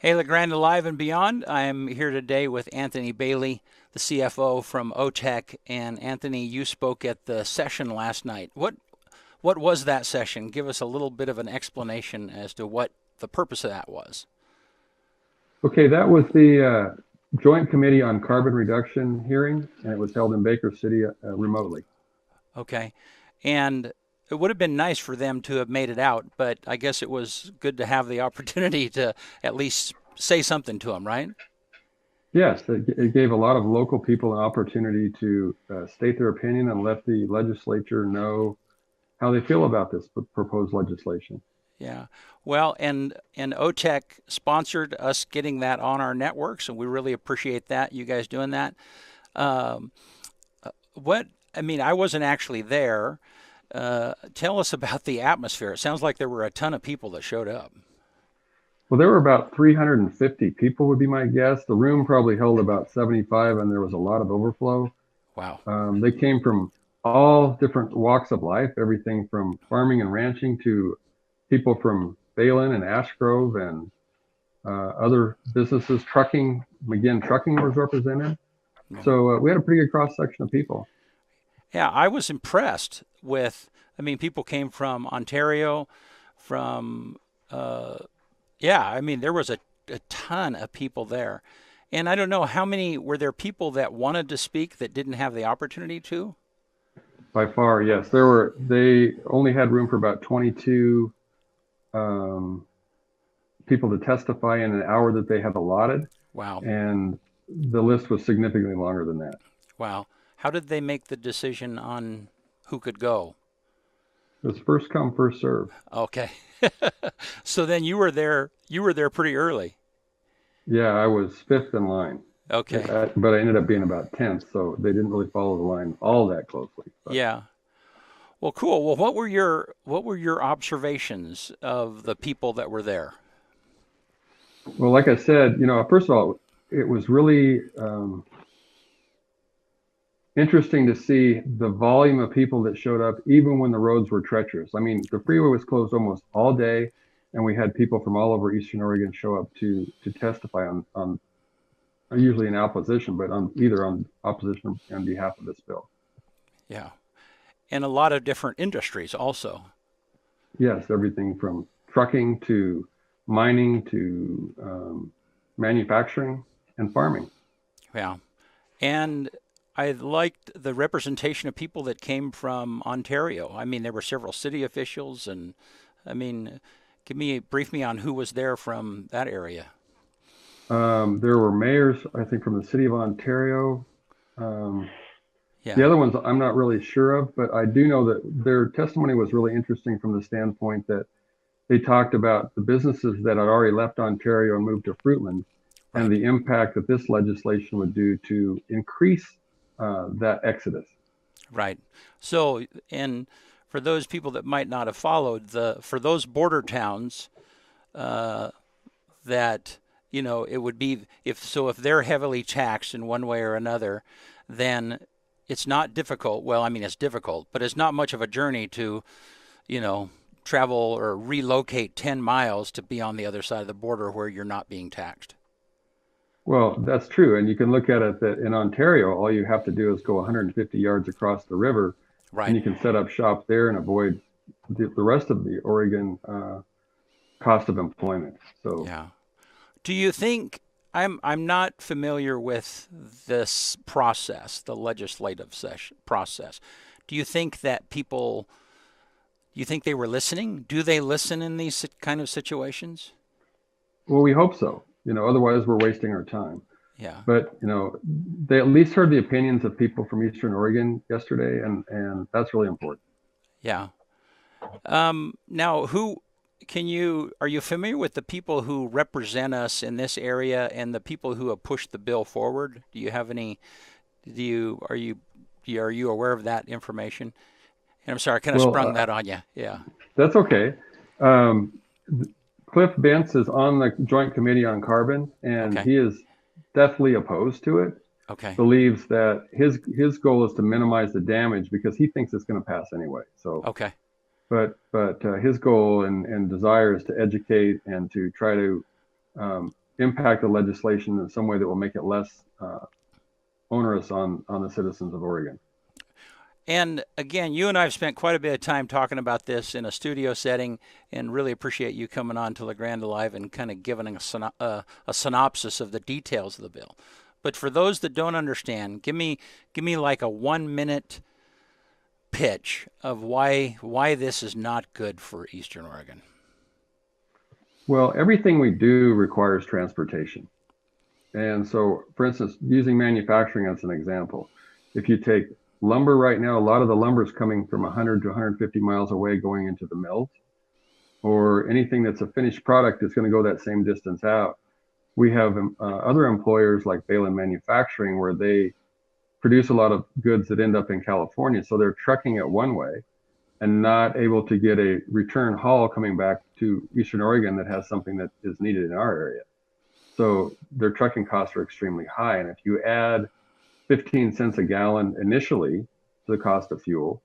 Hey, LeGrand Alive and Beyond. I'm here today with Anthony Bailey, the CFO from OTEC. And Anthony, you spoke at the session last night. What was that session? Give us a little bit of an explanation as to what the purpose of that was. Okay, that was the Joint Committee on Carbon Reduction hearing, and it was held in Baker City remotely. Okay. And it would have been nice for them to have made it out, but I guess it was good to have the opportunity to at least say something to them, right? Yes, it gave a lot of local people an opportunity to state their opinion and let the legislature know how they feel about this proposed legislation. Yeah. Well, and OTEC sponsored us getting that on our network, so we really appreciate that. You guys doing that. Um, what I mean, I wasn't actually there. Tell us about the atmosphere. It sounds like there were a ton of people that showed up. Well, there were about 350 people, would be my guess. The room probably held about 75, and there was a lot of overflow. Wow. They came from all different walks of life, everything from farming and ranching to people from Balin and Ash Grove and other businesses. Trucking, again, trucking was represented. Yeah. So we had a pretty good cross section of people. Yeah, I was impressed with. I mean, people came from Ontario, from yeah. I mean, there was a ton of people there, and I don't know how many were there people that wanted to speak that didn't have the opportunity to. By far, yes. There were, they only had room for about 22 um, people to testify in an hour that they had allotted. Wow. And the list was significantly longer than that. Wow. How did they make the decision on who could go? It was first come, first serve. Okay. So then you were there pretty early. Yeah, I was fifth in line. Okay. But I ended up being about 10th, so they didn't really follow the line all that closely. But Yeah. Well, cool. Well, what were your observations of the people that were there? well, like I said, first of all, it was really interesting to see the volume of people that showed up, even when the roads were treacherous. I mean, the freeway was closed almost all day, and we had people from all over Eastern Oregon show up to testify on usually in opposition, but on either on opposition on behalf of this bill. Yeah. And a lot of different industries also. Yes, everything from trucking to mining to manufacturing and farming. Yeah. And I liked the representation of people that came from Ontario. I mean, there were several city officials, and I mean, brief me on who was there from that area. There were mayors, I think, from the city of Ontario. Um, the Yeah. other ones I'm not really sure of, but I do know that their testimony was really interesting from the standpoint that they talked about the businesses that had already left Ontario and moved to Fruitland and Right. the impact that this legislation would do to increase that exodus. Right. So, and for those people that might not have followed for those border towns, uh, that it would be if they're heavily taxed in one way or another, then it's not difficult. Well, I mean it's difficult, but it's not much of a journey to you know travel or relocate 10 miles to be on the other side of the border where you're not being taxed. Well, that's true. And you can look at it that in Ontario, all you have to do is go 150 yards across the river and Right. you can set up shop there and avoid the rest of the Oregon cost of employment. So, Yeah. Do you think I'm not familiar with this process, the legislative session process. Do you think that people you think they were listening? Do they listen in these kind of situations? well, we hope so. Otherwise we're wasting our time. Yeah. But, they at least heard the opinions of people from Eastern Oregon yesterday, and that's really important. Yeah. Now, who can you are you familiar with the people who represent us in this area and the people who have pushed the bill forward? Do you have any? Do you are you aware of that information? And I'm sorry, I kind of Well, sprung that on you. Yeah. that's okay. Um, Cliff Bentz is on the Joint Committee on Carbon, and Okay. he is deathly opposed to it. Okay. Believes that his goal is to minimize the damage because he thinks it's going to pass anyway. So, Okay. but his goal and desire is to educate and to try to impact the legislation in some way that will make it less onerous on the citizens of Oregon. And again, you and I have spent quite a bit of time talking about this in a studio setting, and really appreciate you coming on to LeGrand Live and kind of giving a synopsis of the details of the bill. But for those that don't understand, give me like a 1 minute pitch of why this is not good for Eastern Oregon. Well, everything we do requires transportation. And so, for instance, using manufacturing as an example, if you take lumber right now, a lot of the lumber is coming from 100 to 150 miles away going into the mills, or anything that's a finished product is going to go that same distance out. We have other employers like Balin Manufacturing where they produce a lot of goods that end up in California. So they're trucking it one way and not able to get a return haul coming back to Eastern Oregon that has something that is needed in our area. So their trucking costs are extremely high. And if you add 15 cents a gallon initially to the cost of fuel,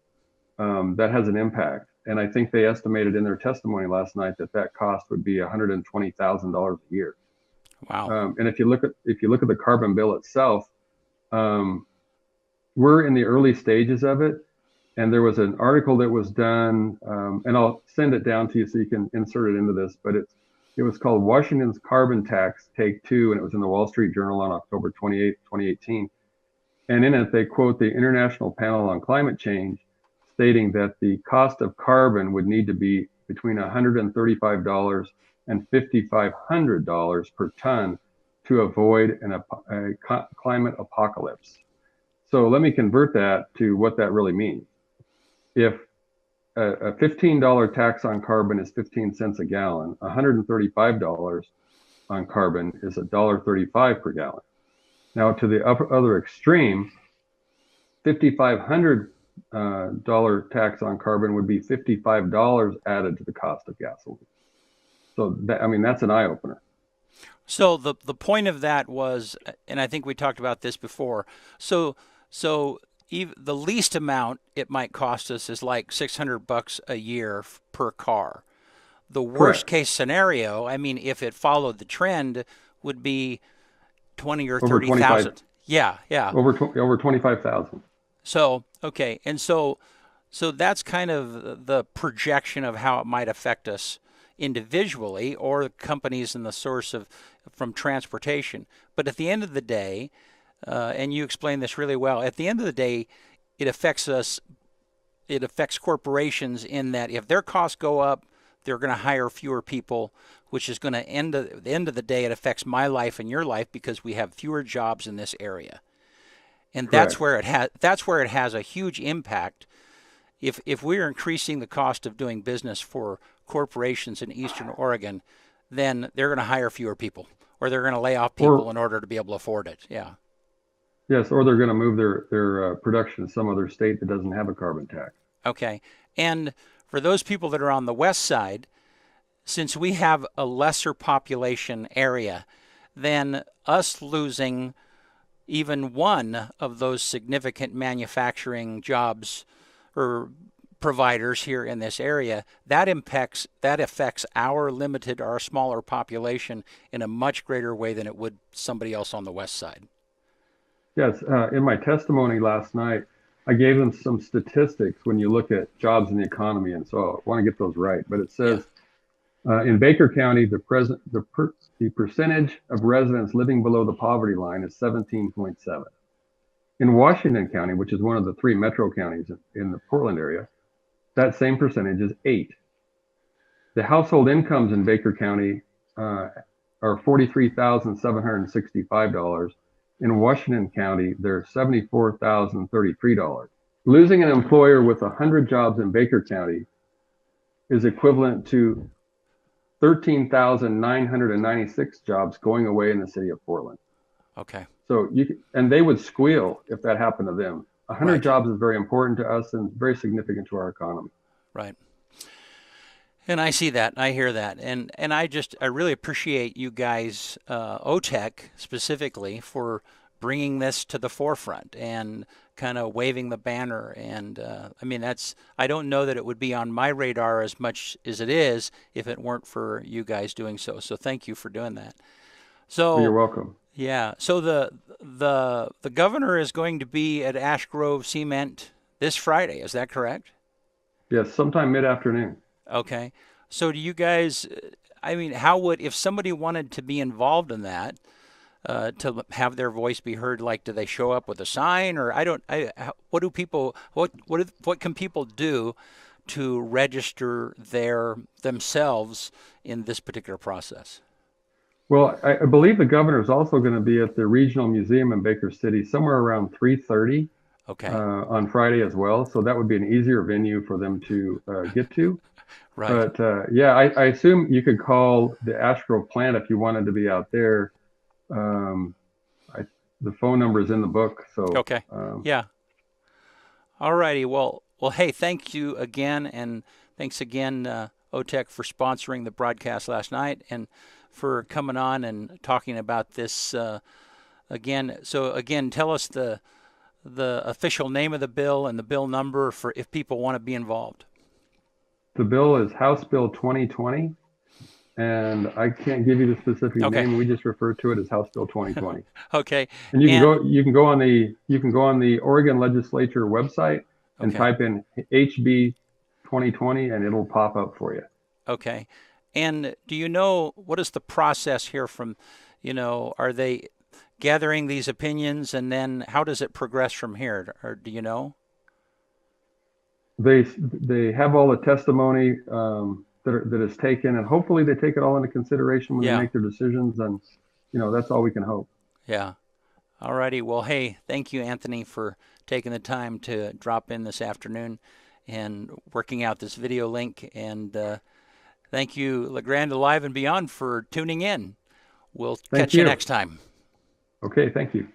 that has an impact. And I think they estimated in their testimony last night that cost would be $120,000 a year. Wow. And if you look at the carbon bill itself, we're in the early stages of it. And there was an article that was done, and I'll send it down to you so you can insert it into this, but it was called Washington's Carbon Tax Take Two, and it was in the Wall Street Journal on October 28, 2018. And in it, they quote the International Panel on Climate Change, stating that the cost of carbon would need to be between $135 and $5,500 per ton to avoid a climate apocalypse. So let me convert that to what that really means. If a $15 tax on carbon is 15 cents a gallon, $135 on carbon is $1.35 per gallon. Now, to the other extreme, $5,500 tax on carbon would be $55 added to the cost of gasoline. So that's an eye opener. So the point of that was, and I think we talked about this before. So even the least amount it might cost us is like $600 a year per car. The worst Correct. case scenario, I mean, if it followed the trend, would be 20 or Over 30,000. Yeah. Over 25,000. So okay, and so that's kind of the projection of how it might affect us individually or companies in the source from transportation. But at the end of the day, and you explained this really well, at the end of the day, it affects us. It affects corporations in that if their costs go up, they're going to hire fewer people, which is going to end at the end of the day, it affects my life and your life because we have fewer jobs in this area. And Correct. that's where it has a huge impact. If we're increasing the cost of doing business for corporations in Eastern Oregon, then they're going to hire fewer people, or they're going to lay off people in order to be able to afford it. Yeah. Yes, or they're going to move their production to some other state that doesn't have a carbon tax. Okay. And for those people that are on the west side, since we have a lesser population area, then us losing even one of those significant manufacturing jobs or providers here in this area, that affects our smaller population in a much greater way than it would somebody else on the west side. Yes, in my testimony last night, I gave them some statistics when you look at jobs in the economy, and so I want to get those right. But it says in Baker County, the percentage of residents living below the poverty line is 17.7. In Washington County, which is one of the three metro counties in the Portland area, that same percentage is 8. The household incomes in Baker County are $43,765. In Washington County, they're $74,033. Losing an employer with 100 jobs in Baker County is equivalent to 13,996 jobs going away in the city of Portland. Okay. So and they would squeal if that happened to them. 100 Right. jobs is very important to us and very significant to our economy. Right. And I see that, I hear that, and I really appreciate you guys, OTEC specifically, for bringing this to the forefront and kind of waving the banner. And I don't know that it would be on my radar as much as it is if it weren't for you guys doing so. So thank you for doing that. Well, you're So welcome. yeah, so the governor is going to be at Ash Grove Cement this Friday. Is that correct? Yes, sometime mid-afternoon. Okay. So do you guys? I mean, how would if somebody wanted to be involved in that? To have their voice be heard, like do they show up with a sign, or I don't what do people what can people do to register their themselves in this particular process? Well, I believe the governor is also going to be at the Regional Museum in Baker City somewhere around 3:30 Okay. on Friday as well. So that would be an easier venue for them to get to. Right. But yeah, I assume you could call the Ash Grove plant if you wanted to be out there. Um, I, the phone number is in the book. So Okay. Yeah. All righty. Well, hey, thank you again, and thanks again, OTEC, for sponsoring the broadcast last night and for coming on and talking about this again. So again, tell us the official name of the bill and the bill number for if people want to be involved. the bill is House Bill 2020, and I can't give you the specific Okay. name. We just refer to it as House Bill 2020. Okay. And And you can go on the Oregon Legislature website and okay. type in HB 2020 and it'll pop up for you. Okay. And do you know what is the process here from, are they gathering these opinions and then how does it progress from here? Or do you know? They have all the testimony that is taken, and hopefully they take it all into consideration when they Yeah. make their decisions. And that's all we can hope. Yeah. All righty. Well, hey, thank you, Anthony, for taking the time to drop in this afternoon and working out this video link. And thank you, LeGrand Alive and Beyond, for tuning in. We'll Thank catch you you. next time. Okay, thank you.